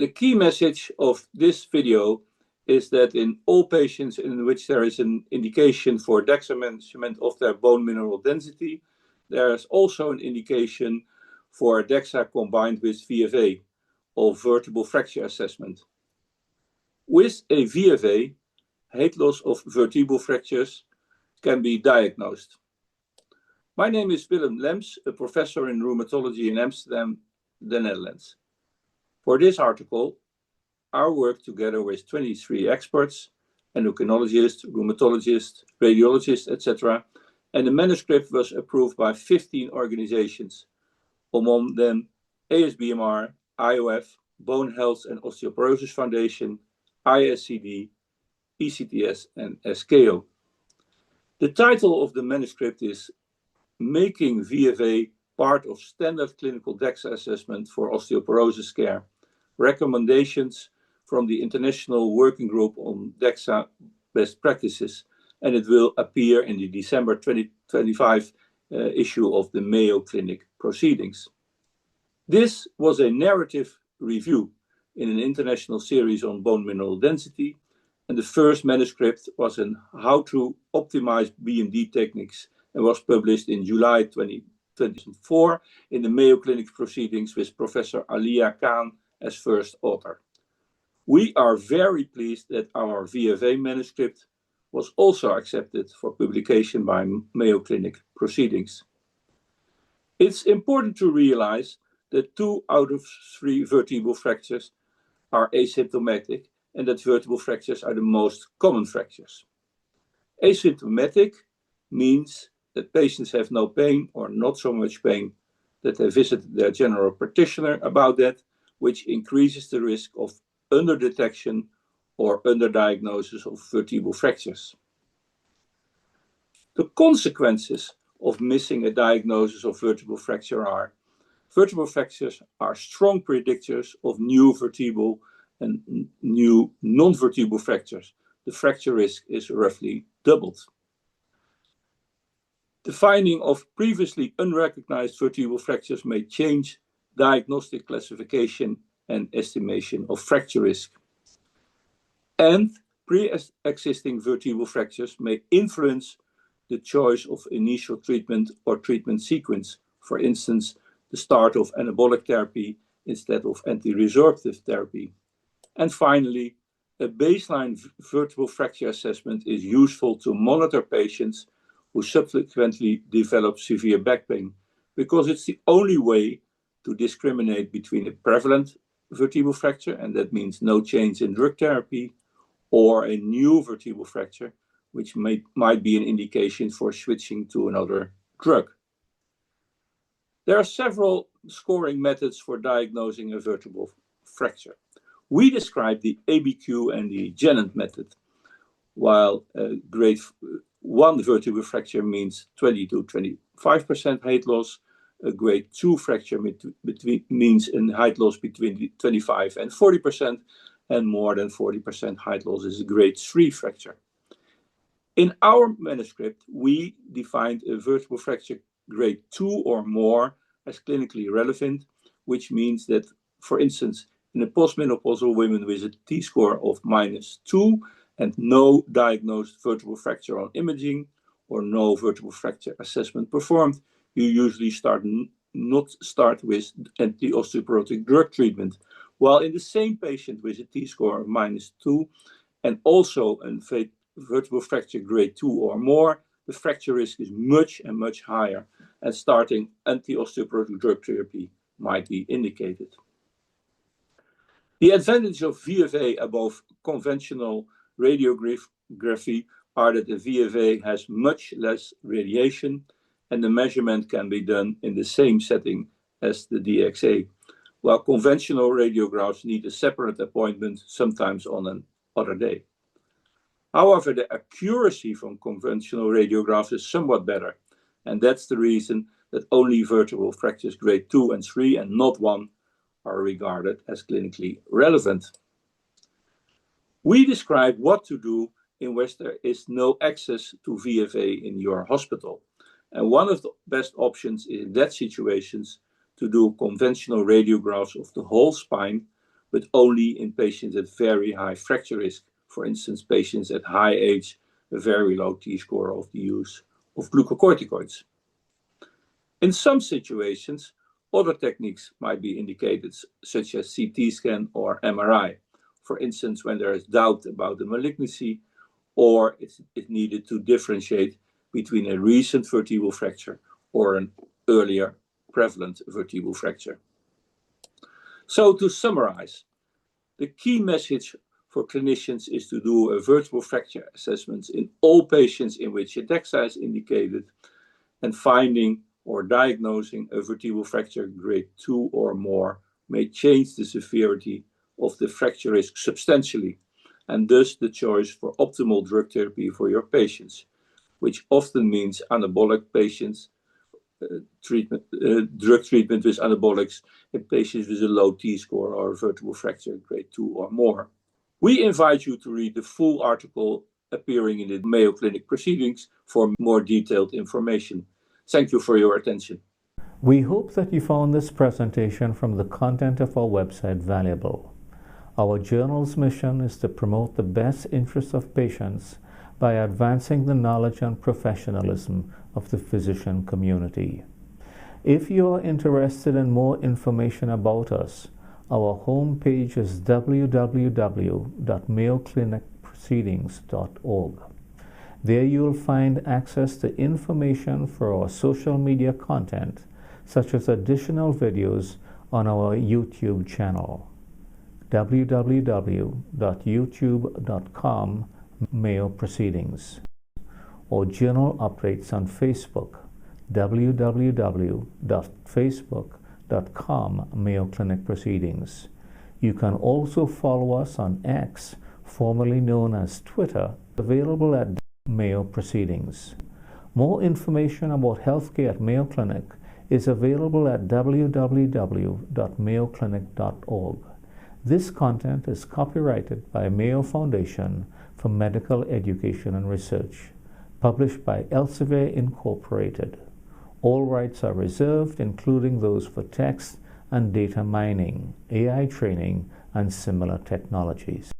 The key message of this video is that in all patients in which there is an indication for DXA measurement of their bone mineral density, there is also an indication for DXA combined with VFA, or vertebral fracture assessment. With a VFA, height loss of vertebral fractures can be diagnosed. My name is Willem Lems, a professor in rheumatology in Amsterdam, the Netherlands. For this article, I worked together with 23 experts, endocrinologists, rheumatologists, radiologists, etc. And the manuscript was approved by 15 organizations, among them ASBMR, IOF, Bone Health and Osteoporosis Foundation, ISCD, ECTS, and SKO. The title of the manuscript is Making VFA Part of Standard Clinical DXA Assessment for Osteoporosis Care, Recommendations from the International Working Group on DXA Best Practices, and it will appear in the December 2025 issue of the Mayo Clinic Proceedings. This was a narrative review in an international series on bone mineral density, and the first manuscript was on how to optimize BMD techniques and was published in July 2004 in the Mayo Clinic Proceedings with Professor Alia Khan as first author. We are very pleased that our VFA manuscript was also accepted for publication by Mayo Clinic Proceedings. It's important to realize that 2 out of 3 vertebral fractures are asymptomatic and that vertebral fractures are the most common fractures. Asymptomatic means that patients have no pain or not so much pain, that they visit their general practitioner about that, which increases the risk of underdetection or underdiagnosis of vertebral fractures. The consequences of missing a diagnosis of vertebral fracture are: vertebral fractures are strong predictors of new vertebral and new non-vertebral fractures. The fracture risk is roughly doubled. The finding of previously unrecognized vertebral fractures may change diagnostic classification and estimation of fracture risk. And pre-existing vertebral fractures may influence the choice of initial treatment or treatment sequence. For instance, the start of anabolic therapy instead of anti-resorptive therapy. And finally, a baseline vertebral fracture assessment is useful to monitor patients who subsequently develop severe back pain, because it's the only way to discriminate between a prevalent vertebral fracture, and that means no change in drug therapy, or a new vertebral fracture, which might be an indication for switching to another drug. There are several scoring methods for diagnosing a vertebral fracture. We describe the ABQ and the Jennett method. While grade 1 vertebral fracture means 20 to 25% height loss, a grade 2 fracture means a height loss between 25 and 40%, and more than 40% height loss is a grade 3 fracture. In our manuscript, we defined a vertebral fracture grade 2 or more as clinically relevant, which means that, for instance, in a postmenopausal woman with a T-score of -2 and no diagnosed vertebral fracture on imaging or no vertebral fracture assessment performed, you usually not start with anti-osteoporotic drug treatment. While in the same patient with a T-score of -2 and also a vertebral fracture grade 2 or more, the fracture risk is much higher, and starting anti-osteoporotic drug therapy might be indicated. The advantage of VFA above conventional radiography are that the VFA has much less radiation, and the measurement can be done in the same setting as the DXA, while conventional radiographs need a separate appointment, sometimes on another day. However, the accuracy from conventional radiographs is somewhat better, and that's the reason that only vertebral fractures grade 2 and 3 and not 1 are regarded as clinically relevant. We describe what to do in which there is no access to VFA in your hospital. And one of the best options in that situations to do conventional radiographs of the whole spine, but only in patients at very high fracture risk. For instance, patients at high age, a very low T-score of the use of glucocorticoids. In some situations, other techniques might be indicated, such as CT scan or MRI. For instance, when there is doubt about the malignancy, or it's needed to differentiate between a recent vertebral fracture or an earlier prevalent vertebral fracture. So to summarize, the key message for clinicians is to do a vertebral fracture assessment in all patients in which a DXA is indicated, and finding or diagnosing a vertebral fracture grade 2 or more may change the severity of the fracture risk substantially, and thus the choice for optimal drug therapy for your patients, which often means anabolic patients, drug treatment with anabolics in patients with a low T-score or vertebral fracture grade 2 or more. We invite you to read the full article appearing in the Mayo Clinic Proceedings for more detailed information. Thank you for your attention. We hope that you found this presentation from the content of our website valuable. Our journal's mission is to promote the best interests of patients by advancing the knowledge and professionalism of the physician community. If you are interested in more information about us, our homepage is www.mayoclinicproceedings.org. There you will find access to information for our social media content, such as additional videos on our YouTube channel, www.youtube.com Mayo Proceedings, or journal updates on Facebook, www.facebook.com Mayo Clinic Proceedings. You can also follow us on X, formerly known as Twitter, available at Mayo Proceedings. More information about healthcare at Mayo Clinic is available at www.mayoclinic.org. This content is copyrighted by Mayo Foundation for Medical Education and Research, published by Elsevier Incorporated. All rights are reserved, including those for text and data mining, AI training, and similar technologies.